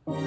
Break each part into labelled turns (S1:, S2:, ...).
S1: 189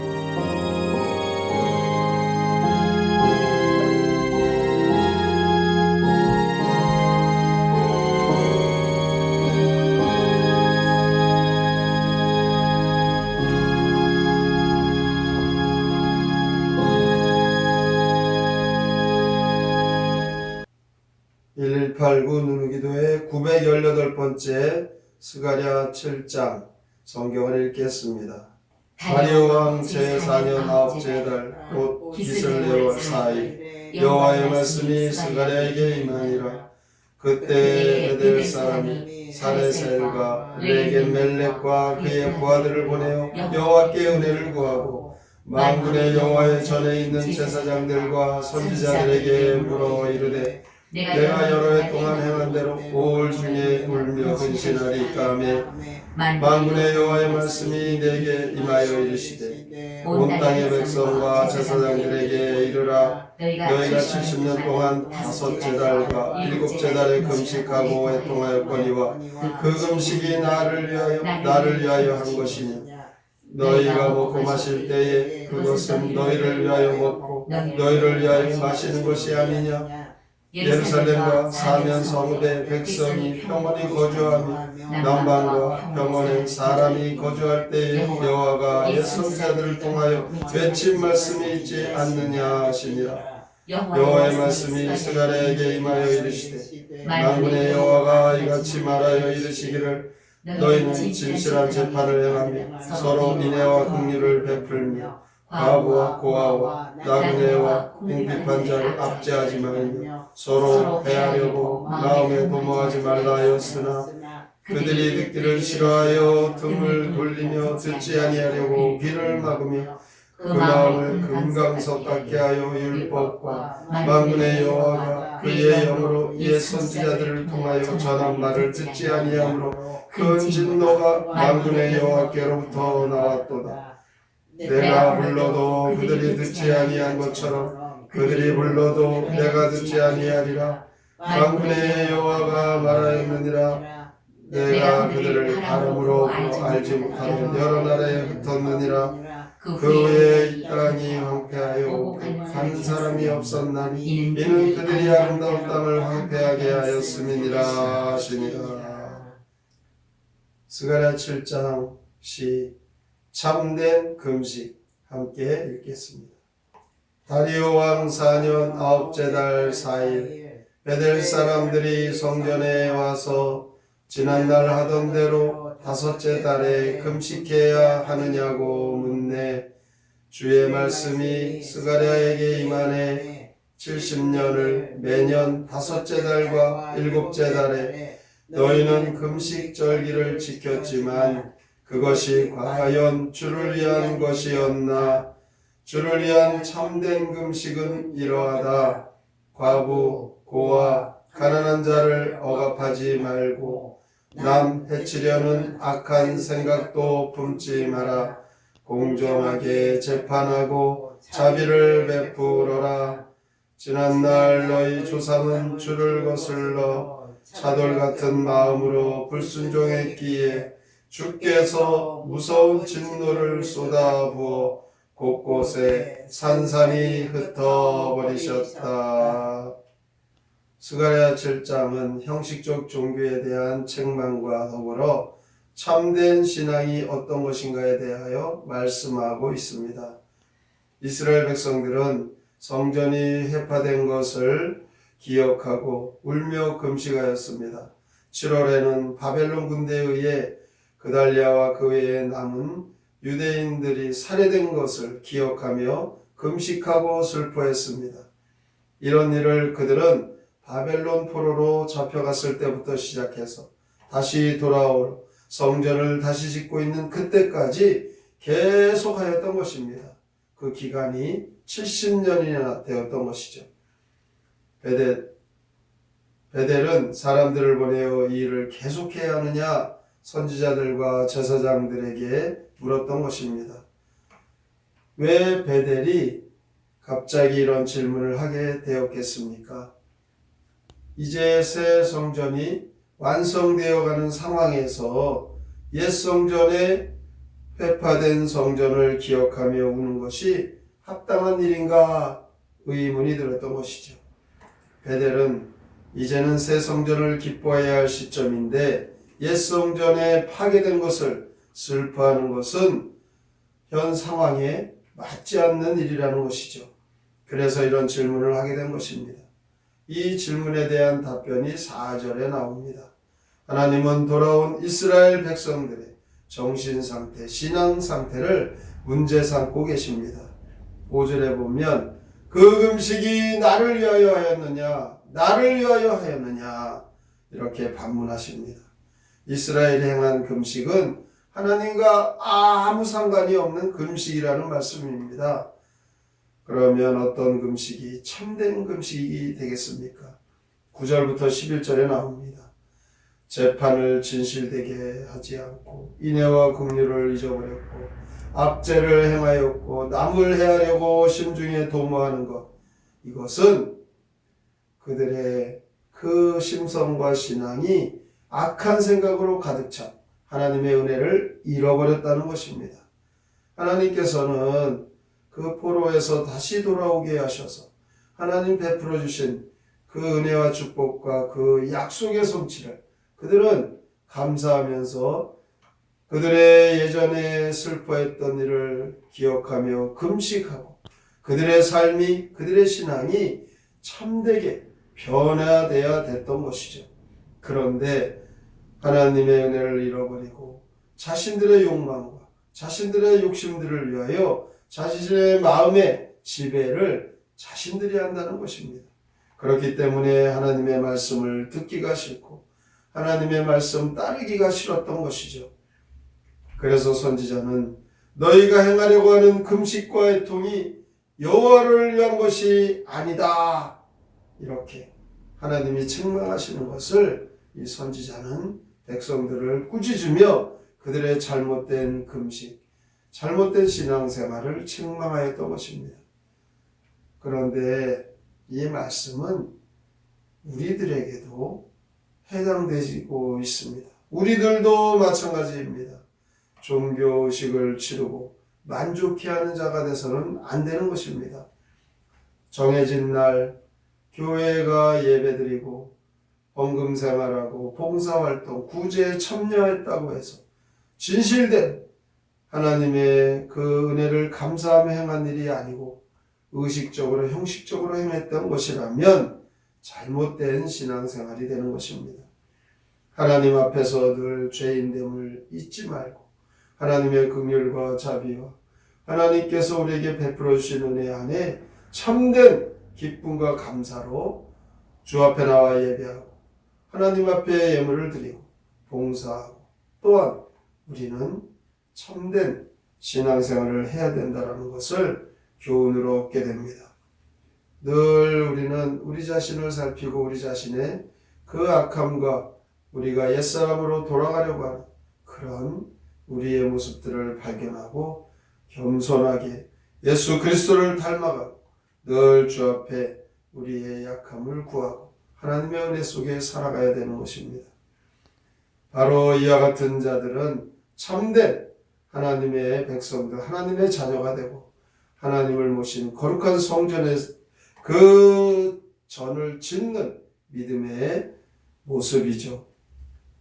S1: 누누기도의 918번째 스가랴 7장 성경을 읽겠습니다. 다리오 왕 제4년 아홉째 달 곧 기슬레월 4일 여호와의 말씀이 스가랴에게 임하니라. 그때 베델 사람이 사레셀과 레겐멜렉과 그의 부하들을 보내어 여호와께 은혜를 구하고 만군의 여호와의 전에 있는 제사장들과 선지자들에게 물어 이르되 내가 여러 해 동안 행한 대로 올 중에 울며 근신하리까 하매 만군의 여호와의 말씀이 내게 임하여 이르시되 온 땅의 백성과 제사장들에게 이르라. 너희가 70년 동안 다섯째 달과 일곱째 달에 금식하고 애통하였거니와 그 금식이 나를 위하여 한 것이니 너희가 먹고 마실 때에 그것은 너희를 위하여 먹고 너희를 위하여 마시는 것이 아니냐. 예루살렘과 사면 성읍의 백성이 평온히 거주하며 남방과 평원에 사람이 거주할 때에 여호와가 옛 선지자들을 통하여 외친 말씀이 있지 않느냐 하시니라. 여호와의 말씀이 스가랴에게 임하여 이르시되 만군의 여호와가 이같이 말하여 이르시기를 너희는 진실한 재판을 행하며 서로 인애와 긍휼을 베풀며 과부와 고아와 나그네와 궁핍한 자를 압제하지 말며 서로 해하려고 마음에 도모하지 말라 하였으나 그들이 듣기를 싫어하여 등을 돌리며 듣지 아니하려고 귀를 막으며 그 마음을 금강석 같게 하여 율법과 만군의 여호와가 그의 영으로 옛 선지자들을 통하여 전한 말을 듣지 아니하므로 그 진노가 만군의 여호와께로부터 나왔도다. 내가 불러도 그들이 듣지 아니한 것처럼 그들이 불러도 내가 듣지 아니하리라. 만군의 여호와가 말하였느니라. 내가 그들을 바람으로 알지 못하는 여러 나라에 흩었느니라. 그 후에 이 땅이 황폐하여 한 사람이 없었나니 이는 그들이 아름다운 땅을 황폐하게 하였음이니라 하시니라. 스가랴 7장 시 참된 금식 함께 읽겠습니다. 다리오 왕 4년 아홉째 달 4일 베델 사람들이 성전에 와서 지난날 하던 대로 다섯째 달에 금식해야 하느냐고 묻네. 주의 말씀이 스가랴에게 임하네. 70년을 매년 다섯째 달과 일곱째 달에 너희는 금식 절기를 지켰지만 그것이 과연 주를 위한 것이었나? 주를 위한 참된 금식은 이러하다. 과부, 고아, 가난한 자를 억압하지 말고 남 해치려는 악한 생각도 품지 마라. 공정하게 재판하고 자비를 베풀어라. 지난날 너희 조상은 주를 거슬러 차돌 같은 마음으로 불순종했기에 주께서 무서운 진노를 쏟아부어 곳곳에 산산이 흩어버리셨다. 스가랴 7장은 형식적 종교에 대한 책망과 더불어 참된 신앙이 어떤 것인가에 대하여 말씀하고 있습니다. 이스라엘 백성들은 성전이 회파된 것을 기억하고 울며 금식하였습니다. 7월에는 바벨론 군대에 의해 그달랴와 그 외에 남은 유대인들이 살해된 것을 기억하며 금식하고 슬퍼했습니다. 이런 일을 그들은 바벨론 포로로 잡혀갔을 때부터 시작해서 다시 돌아오러 성전을 다시 짓고 있는 그때까지 계속하였던 것입니다. 그 기간이 70년이나 되었던 것이죠. 베델은 사람들을 보내어 이 일을 계속해야 하느냐 선지자들과 제사장들에게 물었던 것입니다. 왜 베델이 갑자기 이런 질문을 하게 되었겠습니까? 이제 새 성전이 완성되어 가는 상황에서 옛 성전에 회파된 성전을 기억하며 우는 것이 합당한 일인가 의문이 들었던 것이죠. 베델은 이제는 새 성전을 기뻐해야 할 시점인데 옛 성전에 파괴된 것을 슬퍼하는 것은 현 상황에 맞지 않는 일이라는 것이죠. 그래서 이런 질문을 하게 된 것입니다. 이 질문에 대한 답변이 4절에 나옵니다. 하나님은 돌아온 이스라엘 백성들의 정신상태, 신앙상태를 문제 삼고 계십니다. 5절에 보면 그 금식이 나를 위하여 하였느냐, 나를 위하여 하였느냐 이렇게 반문하십니다. 이스라엘이 행한 금식은 하나님과 아무 상관이 없는 금식이라는 말씀입니다. 그러면 어떤 금식이 참된 금식이 되겠습니까? 9절부터 11절에 나옵니다. 재판을 진실되게 하지 않고 인애와 긍휼을 잊어버렸고 압제를 행하였고 남을 해하려고 심중에 도모하는 것, 이것은 그들의 그 심성과 신앙이 악한 생각으로 가득 찬 하나님의 은혜를 잃어버렸다는 것입니다. 하나님께서는 그 포로에서 다시 돌아오게 하셔서 하나님 베풀어 주신 그 은혜와 축복과 그 약속의 성취를 그들은 감사하면서 그들의 예전에 슬퍼했던 일을 기억하며 금식하고 그들의 삶이, 그들의 신앙이 참되게 변화되어야 됐던 것이죠. 그런데 하나님의 은혜를 잃어버리고 자신들의 욕망과 자신들의 욕심들을 위하여 자신의 마음의 지배를 자신들이 한다는 것입니다. 그렇기 때문에 하나님의 말씀을 듣기가 싫고 하나님의 말씀 따르기가 싫었던 것이죠. 그래서 선지자는 너희가 행하려고 하는 금식과 애통이 여호와를 위한 것이 아니다, 이렇게 하나님이 책망하시는 것을 이 선지자는 백성들을 꾸짖으며 그들의 잘못된 금식, 잘못된 신앙생활을 책망하였던 것입니다. 그런데 이 말씀은 우리들에게도 해당되고 있습니다. 우리들도 마찬가지입니다. 종교의식을 치르고 만족해하는 자가 돼서는 안 되는 것입니다. 정해진 날 교회가 예배드리고 헌금 생활하고 봉사활동, 구제에 참여했다고 해서 진실된 하나님의 그 은혜를 감사하며 행한 일이 아니고 의식적으로 형식적으로 행했던 것이라면 잘못된 신앙생활이 되는 것입니다. 하나님 앞에서 늘 죄인됨을 잊지 말고 하나님의 긍휼과 자비와 하나님께서 우리에게 베풀어 주신 은혜 안에 참된 기쁨과 감사로 주 앞에 나와 예배하고 하나님 앞에 예물을 드리고 봉사하고 또한 우리는 참된 신앙생활을 해야 된다는 것을 교훈으로 얻게 됩니다. 늘 우리는 우리 자신을 살피고 우리 자신의 그 악함과 우리가 옛사람으로 돌아가려고 하는 그런 우리의 모습들을 발견하고 겸손하게 예수 그리스도를 닮아가고 늘 주 앞에 우리의 약함을 구하고 하나님의 은혜 속에 살아가야 되는 것입니다. 바로 이와 같은 자들은 참된 하나님의 백성들, 하나님의 자녀가 되고 하나님을 모신 거룩한 성전에 그 전을 짓는 믿음의 모습이죠.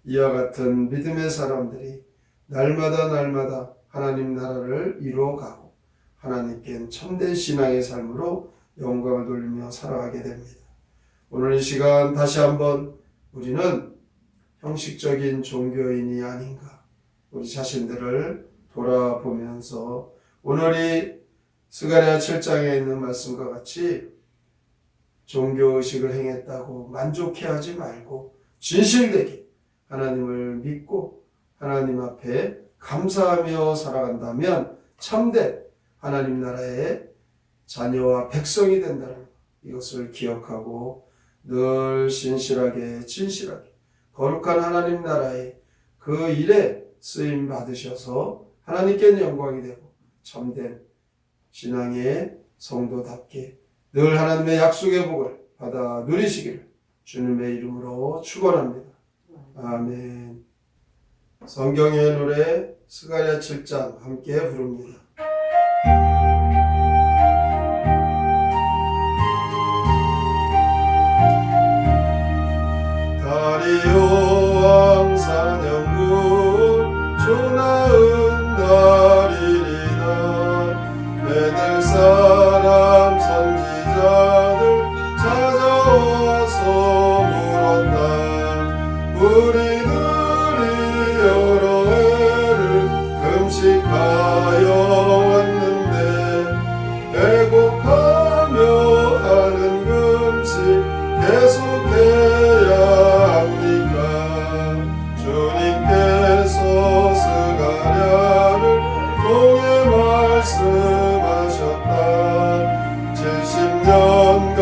S1: 이와 같은 믿음의 사람들이 날마다 하나님 나라를 이루어가고 하나님께 참된 신앙의 삶으로 영광을 돌리며 살아가게 됩니다. 오늘 이 시간 다시 한번 우리는 형식적인 종교인이 아닌가, 우리 자신들을 돌아보면서 오늘이 스가랴 7장에 있는 말씀과 같이 종교의식을 행했다고 만족해하지 말고 진실되게 하나님을 믿고 하나님 앞에 감사하며 살아간다면 참된 하나님 나라의 자녀와 백성이 된다는 것, 이것을 기억하고 늘 신실하게 진실하게 거룩한 하나님 나라의 그 일에 쓰임 받으셔서 하나님께 영광이 되고 참된 신앙의 성도답게 늘 하나님의 약속의 복을 받아 누리시기를 주님의 이름으로 축원합니다. 아멘. 성경의 노래 스가랴 7장 함께 부릅니다. 다리오 왕 사냥꾼 조나은 날이리다. 베들 사람 선지자들 찾아와서 물었다. 우리들이 여러 해를 금식하여 왔는데 배고파며 하는 금식 계속해야 합니까? 주님께서 스가랴를 통해 말씀하셨다. 70년간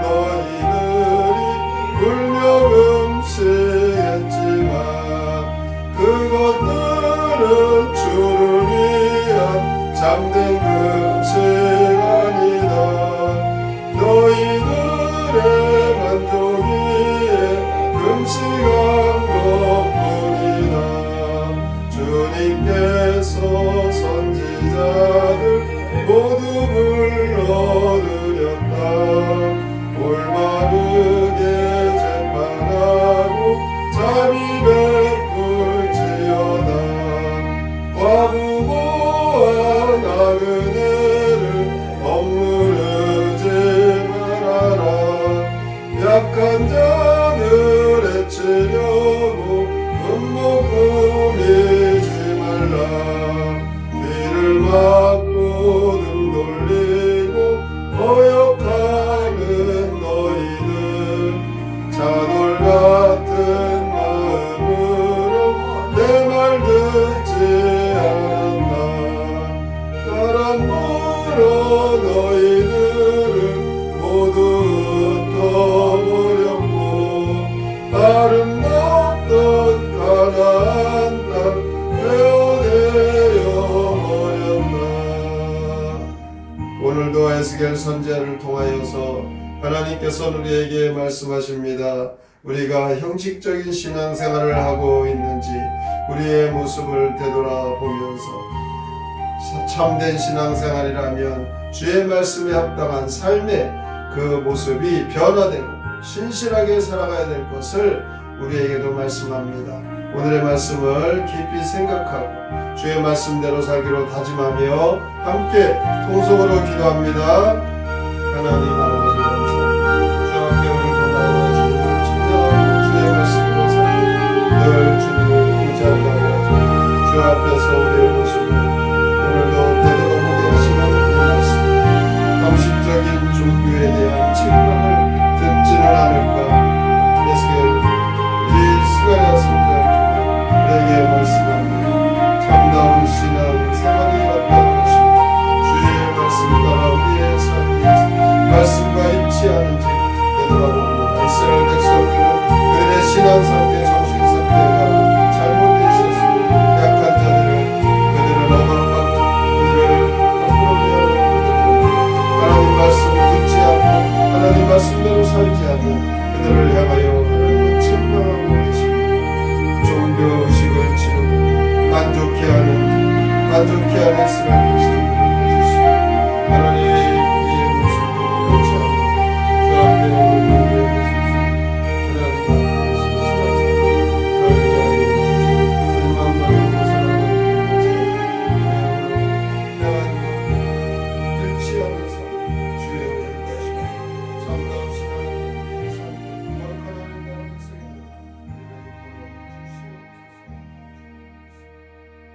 S1: 너희들이 울며 금식했지만 그것들은 주를 위한 참된 금식 아니다. 너희들의 만족 위에 금식한 것뿐이다. 주님께서 선지자들 모두 불러들였다. 올바르게 재판하고 자비 베풀지어다. 과부고와 나그네를 억누르지 말아라. 약한 자들 해치려고 음모 꾸미지 말라. 귀를 막고 등 돌리고 거역하는 너희들 자돌 같은 마음으로 내 말 듣지 않았나. 바람 불어 너희들을 모두 흩어버렸고 아름답던 가나안 땅 베어내려 버렸다. 오늘도 에스겔 선지자를 통하여서 하나님께서 우리에게 말씀하십니다. 우리가 형식적인 신앙생활을 하고 있는지 우리의 모습을 되돌아보면서 참된 신앙생활이라면 주의 말씀에 합당한 삶의 그 모습이 변화되고 신실하게 살아가야 될 것을 우리에게도 말씀합니다. 오늘의 말씀을 깊이 생각하고 주의 말씀대로 살기로 다짐하며 함께 통성으로 기도합니다. 하나님 아버지, 주 앞에 오늘도 나와 주님을 진정하고 주의 말씀으로 살고 늘 주님을 의지하게 하여 주 앞에서 우리의